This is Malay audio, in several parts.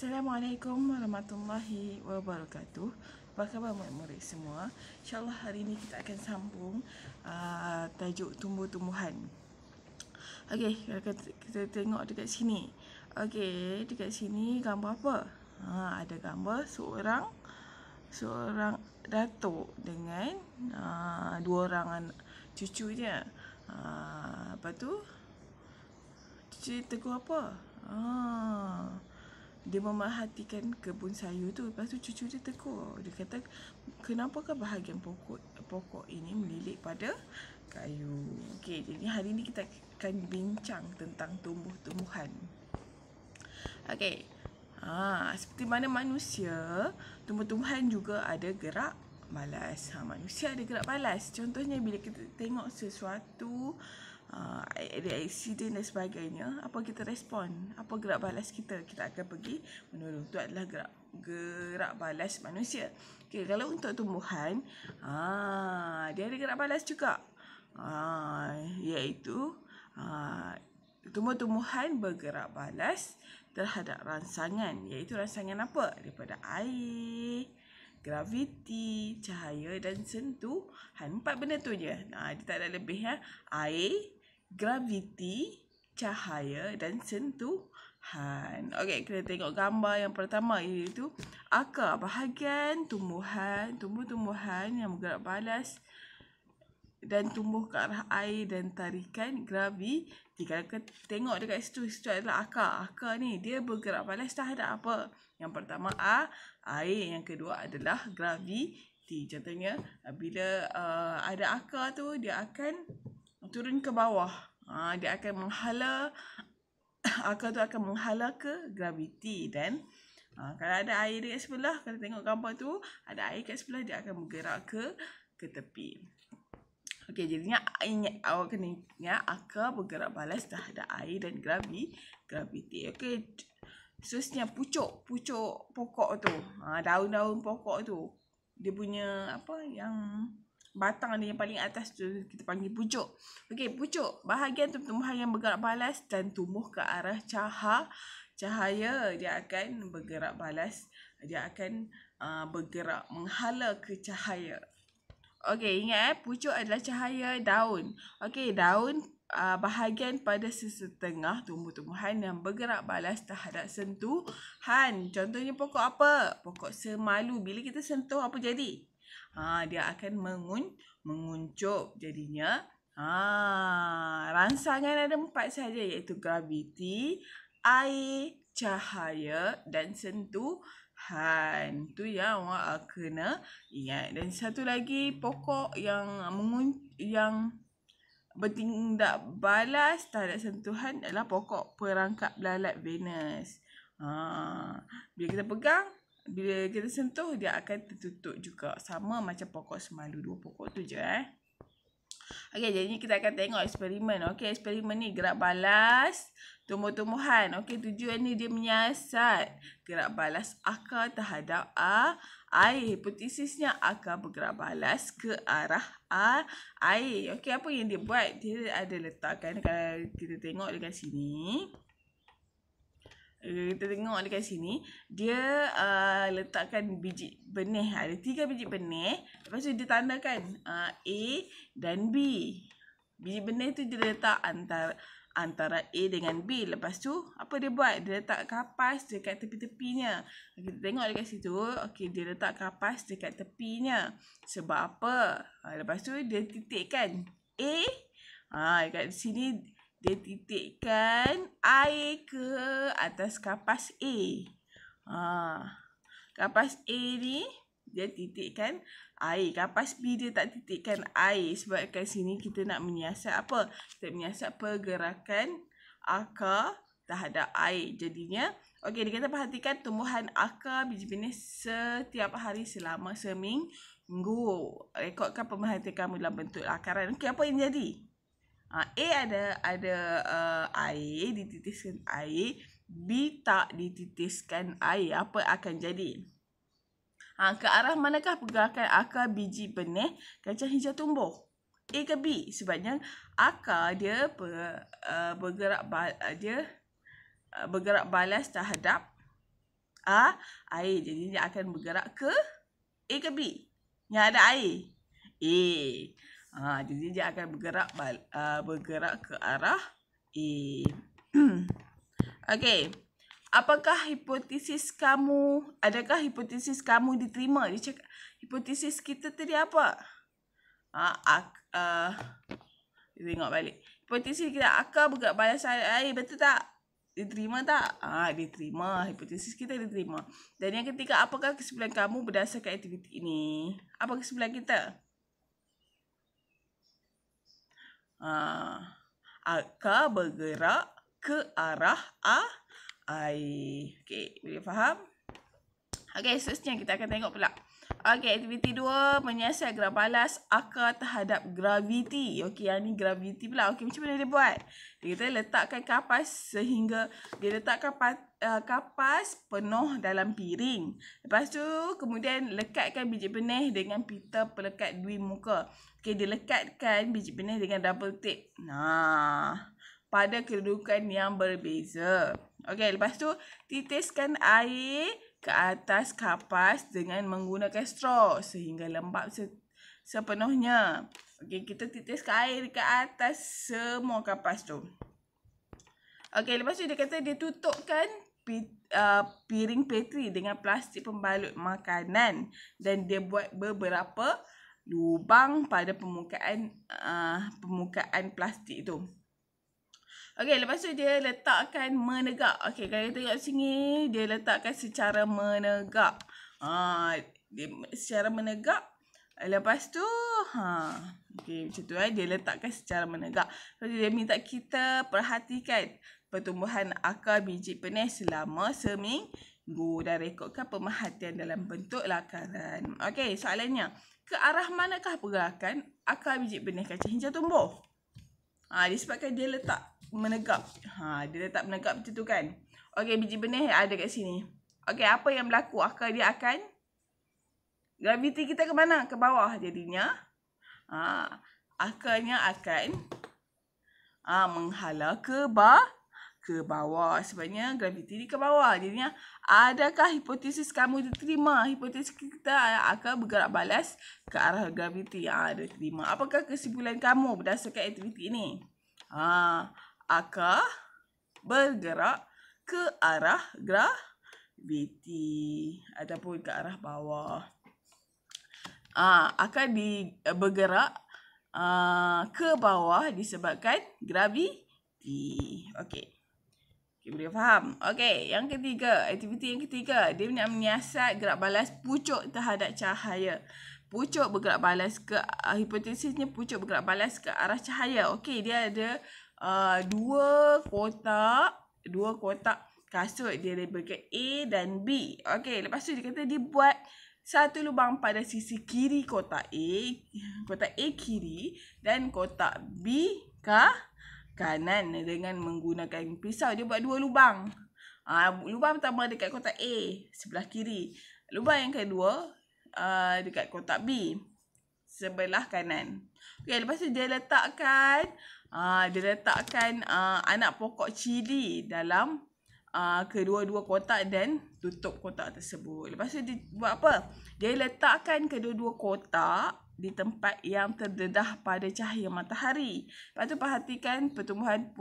Assalamualaikum warahmatullahi wabarakatuh. Apa khabar murid-murid semua? InsyaAllah hari ini kita akan sambung tajuk tumbuh-tumbuhan. Okey, kita tengok dekat sini. Okey, dekat sini gambar apa? Ada gambar seorang datuk dengan dua orang cucu dia. Lepas tu cucu tegur apa? Dia memerhatikan kebun sayur tu. Lepas tu cucu dia tegur. Dia kata, kenapakah bahagian pokok ini melilit pada kayu? Okey, jadi hari ini kita akan bincang tentang tumbuh-tumbuhan. Okey. Seperti mana manusia, tumbuh-tumbuhan juga ada gerak balas. Manusia ada gerak balas. Contohnya bila kita tengok sesuatu, ada accident dan sebagainya, apa kita respon? Apa gerak balas kita? Kita akan pergi menolong. Itu adalah gerak balas manusia. Okay, kalau untuk tumbuhan, dia ada gerak balas juga. Iaitu tumbuh-tumbuhan bergerak balas terhadap rangsangan. Iaitu rangsangan apa? Daripada air, graviti, cahaya dan sentuhan. 4 benda tu je. Dia tak ada lebih ya. Air, graviti, cahaya dan sentuhan. Okey, kita tengok gambar yang pertama, iaitu akar, bahagian tumbuh-tumbuhan yang bergerak balas dan tumbuh ke arah air dan tarikan graviti. Kalau kita tengok dekat situ adalah akar. Akar ni dia bergerak balas terhadap apa? Yang pertama air, yang kedua adalah graviti. Contohnya bila ada akar tu, dia akan turun ke bawah. Dia akan menghala, akar tu akan menghala ke graviti. Dan kalau ada air dekat sebelah, kalau tengok gambar tu, ada air kat sebelah, dia akan bergerak ke tepi. Okey, jadinya awak kena ingat akar bergerak balas terhadap air dan graviti. Okey, seterusnya pucuk pokok tu. Daun-daun pokok tu, dia punya apa yang batang dia yang paling atas tu kita panggil pucuk. Okey, pucuk, bahagian tumbuhan yang bergerak balas dan tumbuh ke arah cahaya. Dia akan bergerak balas, dia akan bergerak menghala ke cahaya. Okey, ingat pucuk adalah cahaya. Daun. Okey, daun bahagian pada sesetengah tumbuh-tumbuhan yang bergerak balas terhadap sentuhan. Contohnya pokok apa? Pokok semalu. Bila kita sentuh, apa jadi? Dia akan menguncup. Jadinya rangsangan ada 4 saja, iaitu graviti, air, cahaya dan sentuhan. Tu yang awak kena ingat. Dan satu lagi pokok yang bertindak balas terhadap sentuhan adalah pokok perangkap lalat Venus. Bila kita pegang, bila kita sentuh, dia akan tertutup juga. Sama macam pokok semalu. 2 pokok tu je. Okey, jadi kita akan tengok eksperimen. Okey, eksperimen ni gerak balas tumbuh-tumbuhan. Okey, tujuan ni dia menyiasat gerak balas akar terhadap air. Hipotesisnya akar bergerak balas ke arah air. Okey, apa yang dia buat? Dia ada letakkan, kalau kita tengok dekat sini. Dia letakkan biji benih. Ada 3 biji benih. Lepas tu dia tandakan A dan B. Biji benih tu dia letak antara A dengan B. Lepas tu apa dia buat? Dia letak kapas dekat tepi-tepinya. Kita tengok dekat situ. Okey, dia letak kapas dekat tepinya. Sebab apa? Lepas tu dia titikkan A. Dekat sini dia titikkan air ke atas kapas A. Kapas A ni dia titikkan air. Kapas B dia tak titikkan air. Sebab kat sini kita nak menyiasat apa? Kita menyiasat pergerakan akar terhadap air. Jadinya, okey, dia kata perhatikan tumbuhan akar biji benih setiap hari selama seminggu. Rekodkan pemerhatian kamu dalam bentuk akaran. Okey, apa yang jadi? A ada air, dititiskan air. B tak dititiskan air. Apa akan jadi? Ke arah manakah pergerakan akar biji benih kacang hijau tumbuh? A ke B? Sebabnya akar dia bergerak balas terhadap air. Jadi dia akan bergerak ke A ke B? Yang ada air. A. Jadi dia akan bergerak ke arah A. Okey. Adakah hipotesis kamu diterima? Dia cakap hipotesis kita tadi apa? Tengok balik. Hipotesis kita akar bergerak balas air, betul tak? Diterima tak? Diterima. Hipotesis kita diterima. Dan yang ketiga, apakah kesimpulan kamu berdasarkan aktiviti ini? Apa kesimpulan kita? Akar bergerak ke arah air. Okey, boleh faham? Okey, seterusnya kita akan tengok pula. Okey, aktiviti 2, menyiasat gerak balas akar terhadap graviti. Okey, yang ni graviti pula. Okey, macam mana dia buat? Dia kata letakkan kapas sehingga dia letakkan kapas penuh dalam piring. Lepas tu, kemudian lekatkan biji benih dengan pita pelekat dui muka. Okey, dia lekatkan biji benih dengan double tape. Pada kedudukan yang berbeza. Okey, lepas tu titiskan air ke atas kapas dengan menggunakan straw sehingga lembap sepenuhnya. Okey, kita titiskan air ke atas semua kapas tu. Okey, lepas tu dia kata dia tutupkan piring petri dengan plastik pembalut makanan dan dia buat beberapa lubang pada permukaan plastik tu. Okey, lepas tu dia letakkan menegak. Okey, kalau kita tengok sini, dia letakkan secara menegak. Dia secara menegak. Lepas tu, okey, macam tu dia letakkan secara menegak. Lepas tu dia minta kita perhatikan pertumbuhan akar biji benih selama seminggu dan rekodkan pemerhatian dalam bentuk lakaran. Okey, soalannya, ke arah manakah pergerakan akar biji benih kacang hijau tumbuh? Disebabkan dia letak menegak. Dia letak menegak macam tu kan. Okey, biji benih ada kat sini. Okey, apa yang berlaku? Akar dia akan, graviti kita ke mana? Ke bawah. Jadinya, akarnya akan menghala ke bawah. Sebabnya graviti dia ke bawah. Jadinya, adakah hipotesis kamu diterima? Hipotesis kita akan bergerak balas ke arah graviti. Dia terima. Apakah kesimpulan kamu berdasarkan aktiviti ini? Akar bergerak ke arah graviti ataupun ke arah bawah. Akar bergerak ke bawah disebabkan graviti. Okey. Boleh faham? Okey, yang ketiga, aktiviti yang ketiga, dia nak menyiasat gerak balas pucuk terhadap cahaya. Pucuk bergerak balas hipotesisnya pucuk bergerak balas ke arah cahaya. Okey, dia ada dua kotak kasut. Dia labelkan A dan B. Okey, lepas tu dia kata dia buat satu lubang pada sisi kiri kotak A kiri dan kotak B kanan dengan menggunakan pisau. Dia buat dua lubang. Lubang pertama dekat kotak A sebelah kiri. Lubang yang kedua dekat kotak B sebelah kanan. Okey, lepas tu dia letakkan anak pokok cili dalam kedua-dua kotak dan tutup kotak tersebut. Lepas tu dia buat apa? Dia letakkan kedua-dua kotak di tempat yang terdedah pada cahaya matahari. Lepas tu perhatikan pertumbuhan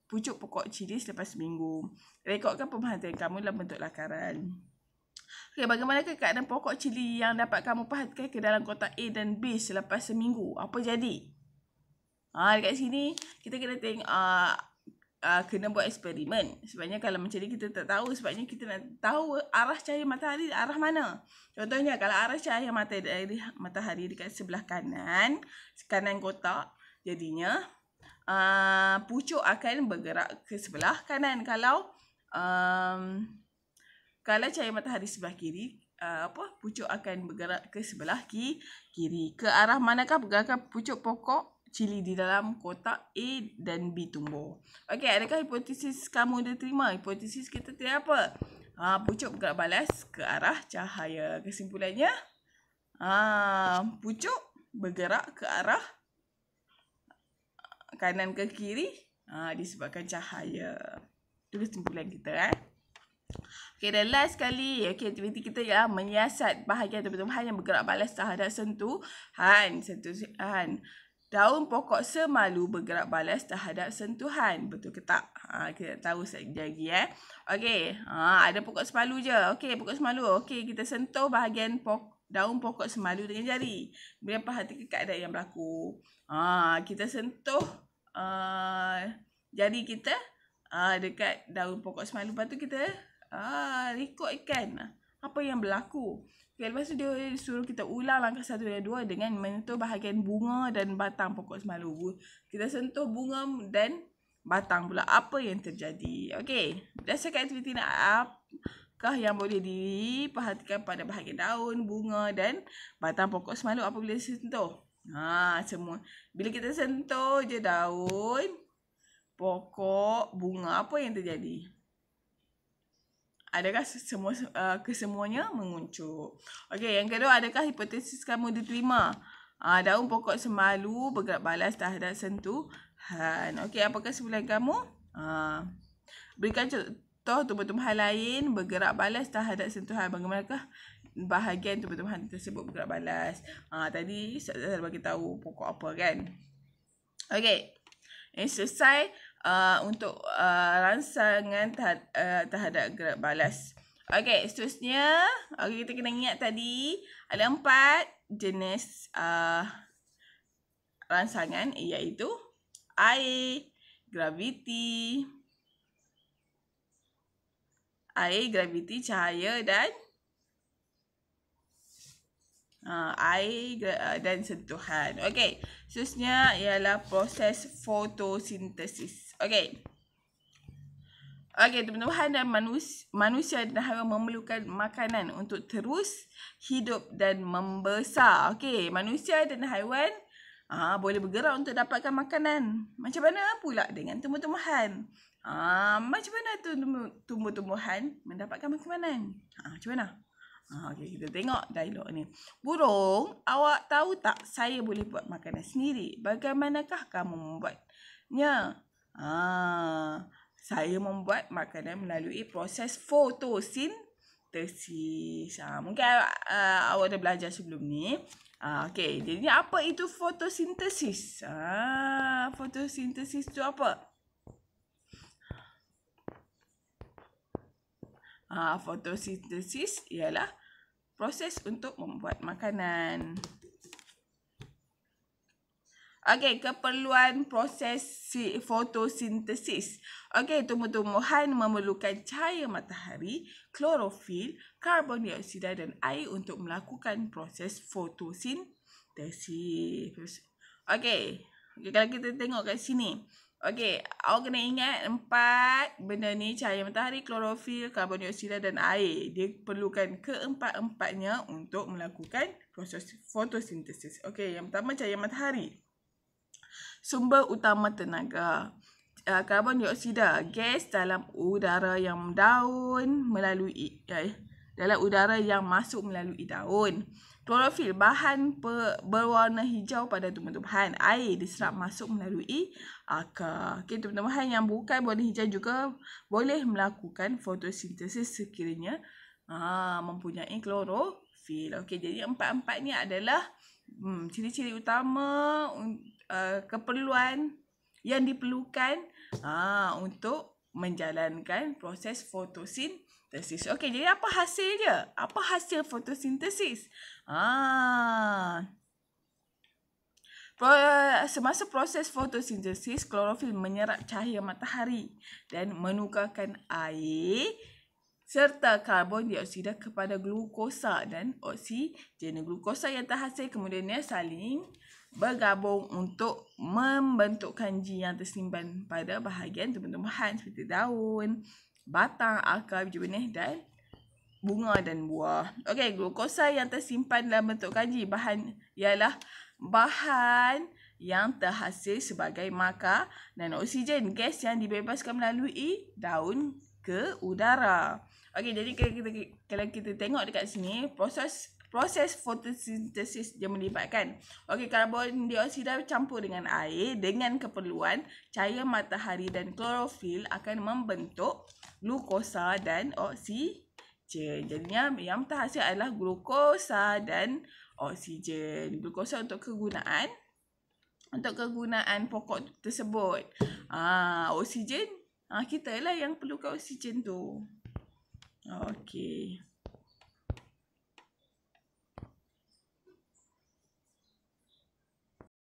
pucuk pokok cili selepas seminggu. Rekodkan pemerhatian kamu dalam bentuk lakaran. Okey, bagaimanakah keadaan pokok cili yang dapat kamu perhatikan ke dalam kotak A dan B selepas seminggu? Apa jadi? Dekat sini kita kena tengok kena buat eksperimen. Sebabnya kalau macam ni kita tak tahu, sebabnya kita nak tahu arah cahaya matahari arah mana. Contohnya kalau arah cahaya matahari dekat sebelah kanan kotak, jadinya pucuk akan bergerak ke sebelah kanan. Kalau cahaya matahari sebelah kiri, pucuk akan bergerak ke sebelah kiri. Ke arah manakah pergerakan pucuk pokok cili di dalam kotak A dan B tumbuh? Okey, adakah hipotesis kamu diterima? Hipotesis kita tidak apa? Pucuk bergerak balas ke arah cahaya. Kesimpulannya, pucuk bergerak ke arah kanan ke kiri disebabkan cahaya. Itu kesimpulan kita. Okay, dan last sekali, okay, aktiviti kita ialah menyiasat bahagian tumbuh-tumbuhan yang bergerak balas terhadap sentuhan. Daun pokok semalu bergerak balas terhadap sentuhan. Betul ke tak? Kita tahu sekejap lagi Okey, ada pokok semalu je. Okey, pokok semalu. Okey, kita sentuh bahagian daun pokok semalu dengan jari. Kemudian perhatikan keadaan yang berlaku. Kita sentuh jari kita dekat daun pokok semalu. Lepas tu kita rekodkan apa yang berlaku. Okay, lepas tu dia suruh kita ulang langkah 1 dan 2 dengan menyentuh bahagian bunga dan batang pokok semalu. Kita sentuh bunga dan batang pula. Apa yang terjadi? Okey, berdasarkan aktiviti nak apakah yang boleh diperhatikan pada bahagian daun, bunga dan batang pokok semalu apabila disentuh? Semua. Bila kita sentuh je daun, pokok, bunga, apa yang terjadi? Adakah kesemuanya menguncup? Okey, yang kedua, adakah hipotesis kamu diterima? Daun pokok semalu bergerak balas terhadap sentuhan. Okey, apakah kesimpulan kamu? Berikan contoh tumbuh-tumbuhan lain bergerak balas terhadap sentuhan. Bagaimanakah bahagian tumbuh-tumbuhan tersebut bergerak balas? Tadi saya bagi tahu pokok apa kan? Okey. Ini selesai untuk rangsangan terhadap gerak balas. Okey, seterusnya kita kena ingat tadi ada 4 jenis rangsangan, iaitu air, graviti, cahaya dan air dan sentuhan. Okey, seterusnya ialah proses fotosintesis. Okey, tumbuh-tumbuhan dan manusia dan haiwan memerlukan makanan untuk terus hidup dan membesar. Okey, manusia dan haiwan boleh bergerak untuk dapatkan makanan. Macam mana pula dengan tumbuh-tumbuhan? Macam mana tumbuh-tumbuhan mendapatkan makanan? Macam mana? Okey, kita tengok dialog ni. Burung, awak tahu tak saya boleh buat makanan sendiri? Bagaimanakah kamu membuatnya? Saya membuat makanan melalui proses fotosintesis. Mungkin awak dah belajar sebelum ni. Okey, jadi apa itu fotosintesis? Fotosintesis tu apa? Fotosintesis ialah proses untuk membuat makanan. Okey, keperluan proses fotosintesis. Okey, tumbuh-tumbuhan memerlukan cahaya matahari, klorofil, karbon dioksida dan air untuk melakukan proses fotosintesis. Okey, kalau kita tengok kat sini. Okey, awak kena ingat 4 benda ni, cahaya matahari, klorofil, karbon dioksida dan air. Dia perlukan keempat-empatnya untuk melakukan proses fotosintesis. Okey, yang pertama cahaya matahari. Sumber utama tenaga. Karbon dioksida, gas dalam udara yang masuk melalui daun. Klorofil, bahan berwarna hijau pada tumbuh-tumbuhan. Air diserap masuk melalui akar. Okey, tumbuh-tumbuhan yang bukan berwarna hijau juga boleh melakukan fotosintesis sekiranya mempunyai klorofil. Okey, jadi 4-4 ni adalah ciri-ciri utama keperluan yang diperlukan untuk menjalankan proses fotosintesis. Okey, jadi apa hasil dia? Apa hasil fotosintesis? Semasa proses fotosintesis, klorofil menyerap cahaya matahari dan menukarkan air serta karbon dioksida kepada glukosa dan oksigen. Glukosa yang terhasil kemudiannya saling bergabung untuk membentuk kanji yang tersimpan pada bahagian tumbuh-tumbuhan seperti daun, batang, akar, biji benih dan bunga dan buah. Okey, glukosa yang tersimpan dalam bentuk kanji ialah bahan yang terhasil sebagai makanan dan oksigen, gas yang dibebaskan melalui daun ke udara. Okey, jadi kalau kita tengok dekat sini, proses proses fotosintesis dia melibatkan. Okey, karbon dioksida campur dengan air dengan keperluan cahaya matahari dan klorofil akan membentuk glukosa dan oksigen. Jadinya yang terhasil adalah glukosa dan oksigen. Glukosa untuk kegunaan pokok tersebut. Oksigen kita lah yang perlukan oksigen tu. Okey.